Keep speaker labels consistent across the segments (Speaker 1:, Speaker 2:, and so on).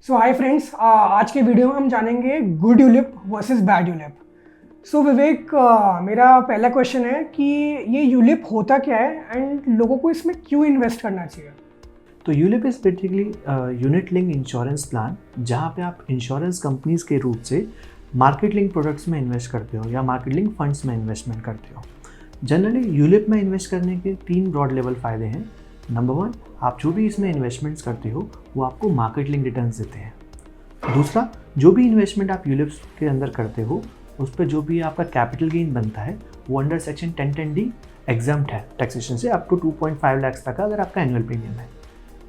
Speaker 1: सो hi friends, आज के video में हम जानेंगे good ULIP versus bad ULIP. So Vivek, मेरा पहला क्वेश्चन है कि ये यूलिप होता क्या है एंड लोगों को इसमें क्यों इन्वेस्ट करना चाहिए।
Speaker 2: तो ULIP is basically unit link insurance plan, जहाँ पे आप इंश्योरेंस कंपनीज के रूप से मार्केट लिंक प्रोडक्ट्स में इन्वेस्ट करते हो या मार्केट लिंक फंड्स में इन्वेस्टमेंट करते हो। जनरली यूलिप में इन्वेस्ट करने के 3 ब्रॉड लेवल फ़ायदे हैं। नंबर 1, आप जो भी इसमें इन्वेस्टमेंट्स करते हो वो आपको मार्केट लिंक रिटर्न्स देते हैं। दूसरा, जो भी इन्वेस्टमेंट आप यूलिप्स के अंदर करते हो उस पर जो भी आपका कैपिटल गेन बनता है वो अंडर सेक्शन 1010D एग्जम्प्ट है टैक्सेशन से अप टू 2.5 लाख तक का, अगर आपका एनुअल प्रीमियम है।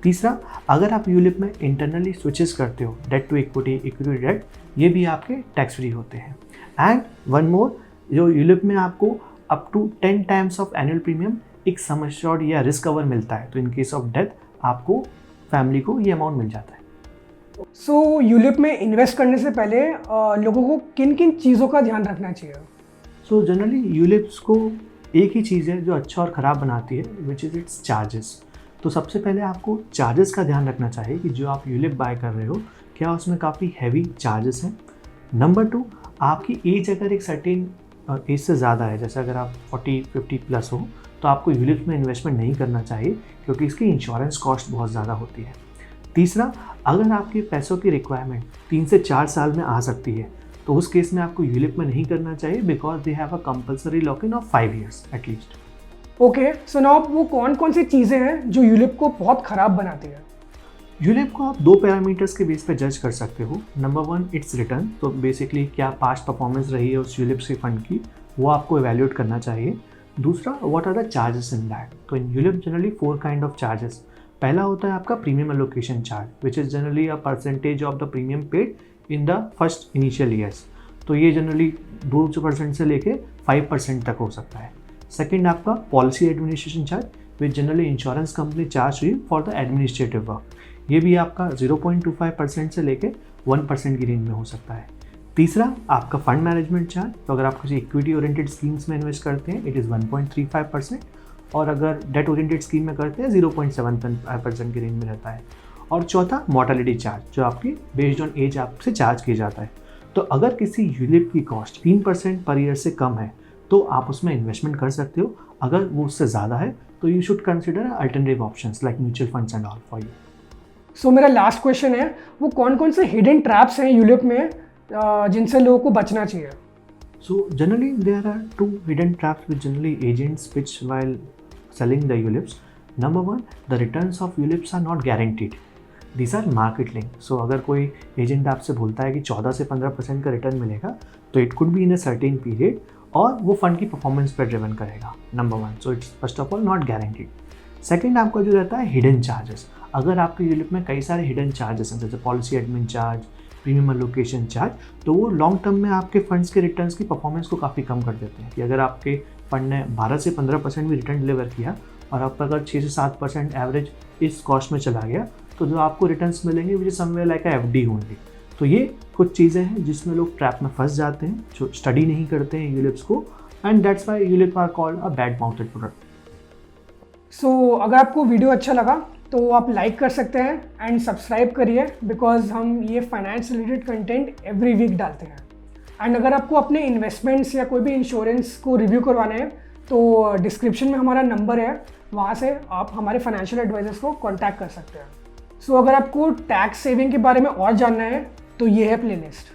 Speaker 2: तीसरा, अगर आप यूलिप में इंटरनली स्विचेस करते हो debt to equity, equity debt, ये भी आपके टैक्स फ्री होते हैं। एंड वन मोर, जो यूलिप में आपको up to 10 times of annual premium एक सम एश्योर्ड या रिस्क कवर मिलता है। तो इन केस ऑफ डेथ आपको फैमिली को ये अमाउंट मिल जाता है।
Speaker 1: सो यूलिप में इन्वेस्ट करने से पहले लोगों को किन किन चीज़ों का ध्यान रखना चाहिए।
Speaker 2: सो जनरली यूलिप्स को एक ही चीज़ है जो अच्छा और ख़राब बनाती है, विच इज़ इट्स चार्जेस। तो सबसे पहले आपको चार्जेस का ध्यान रखना चाहिए कि जो आप यूलिप बाय कर रहे हो क्या उसमें काफ़ी हैवी चार्जेस हैं। नंबर 2, आपकी एज अगर एक सर्टेन एज से ज़्यादा है, जैसे अगर आप 40-50 प्लस हो, तो आपको यूलिप्स में इन्वेस्टमेंट नहीं करना चाहिए क्योंकि इसकी इंश्योरेंस कॉस्ट बहुत ज़्यादा होती है। तीसरा, अगर आपके पैसों की रिक्वायरमेंट 3 से 4 साल में आ सकती है तो उस केस में आपको यूलिप में नहीं करना चाहिए, because they have a compulsory lock in of 5 years at least.
Speaker 1: Okay, so now वो कौन कौन सी चीज़ें हैं जो यूलिप को बहुत ख़राब बनाती है।
Speaker 2: यूलिप को आप 2 पैरामीटर्स के बेस पे जज कर सकते हो। Number 1, it's return. तो बेसिकली क्या पास्ट परफॉर्मेंस रही है उस यूलिप के फंड की, वो आपको एवेल्यूएट करना चाहिए। दूसरा, what are the charges in that. तो in ULIP generally 4 kind of charges. पहला होता है आपका premium allocation charge, which is generally a percentage of the premium paid in the first initial years. तो ये जनरली 2% से लेके 5% तक हो सकता है। सेकेंड, आपका policy administration charge, which generally insurance company charge you for the administrative work. ये भी आपका 0.25% से लेके 1% की रेंज में हो सकता है। तीसरा, आपका फंड मैनेजमेंट चार्ज। तो अगर आप किसी इक्विटी ओरिएंटेड स्कीम्स में इन्वेस्ट करते हैं इट इज़ 1.35%, और अगर डेट ओरिएंटेड स्कीम में करते हैं 0.75% की रेंज में रहता है। और चौथा, मॉर्टेलिटी चार्ज, जो आपकी बेस्ड ऑन एज आपसे चार्ज किया जाता है। तो अगर किसी यूलिप की कॉस्ट 3% पर ईयर से कम है तो आप उसमें इन्वेस्टमेंट कर सकते हो। अगर वो उससे ज़्यादा है तो you should consider alternative options like mutual funds and all for you.
Speaker 1: So मेरा लास्ट क्वेश्चन है, वो कौन कौन से हिडन ट्रैप्स हैं यूलिप में जिनसे लोगों को बचना चाहिए।
Speaker 2: So generally there are 2 hidden traps which generally agents pitch while selling the ULIPs. Number 1, the returns of ULIPs are not guaranteed. These are market linked. So अगर कोई एजेंट आपसे बोलता है कि 14 से 15% का रिटर्न मिलेगा तो it could be in a certain period, और वो फंड की परफॉर्मेंस पर ड्रिवन करेगा। Number 1, so it's first of all not guaranteed. Second, आपका जो रहता है हिडन चार्जेस। अगर आपके यूलिप में कई सारे हिडन चार्जेस हैं, जैसे policy admin charge, premium allocation charge, तो वो लॉन्ग टर्म में आपके फंड्स के रिटर्न्स की परफॉर्मेंस को काफ़ी कम कर देते हैं। कि अगर आपके फंड ने 12 से 15% भी रिटर्न डिलीवर किया और आपका अगर 6 से 7% एवरेज इस कॉस्ट में चला गया तो जो आपको रिटर्न्स मिलेंगे which is somewhere like FD होंगी। तो ये कुछ चीज़ें हैं जिसमें लोग ट्रैप में फंस जाते हैं, जो स्टडी नहीं करते हैं यूलिप्स को, and that's why ULIP are called a bad mouthed product.
Speaker 1: So अगर आपको वीडियो अच्छा लगा तो आप लाइक कर सकते हैं एंड सब्सक्राइब करिए, बिकॉज हम ये finance related content every week डालते हैं। एंड अगर आपको अपने इन्वेस्टमेंट्स या कोई भी इंश्योरेंस को रिव्यू करवाना है तो डिस्क्रिप्शन में हमारा नंबर है, वहाँ से आप हमारे फाइनेंशियल एडवाइजर्स को कॉन्टैक्ट कर सकते हैं। सो अगर आपको टैक्स सेविंग के बारे में और जानना है तो ये है प्लेलिस्ट।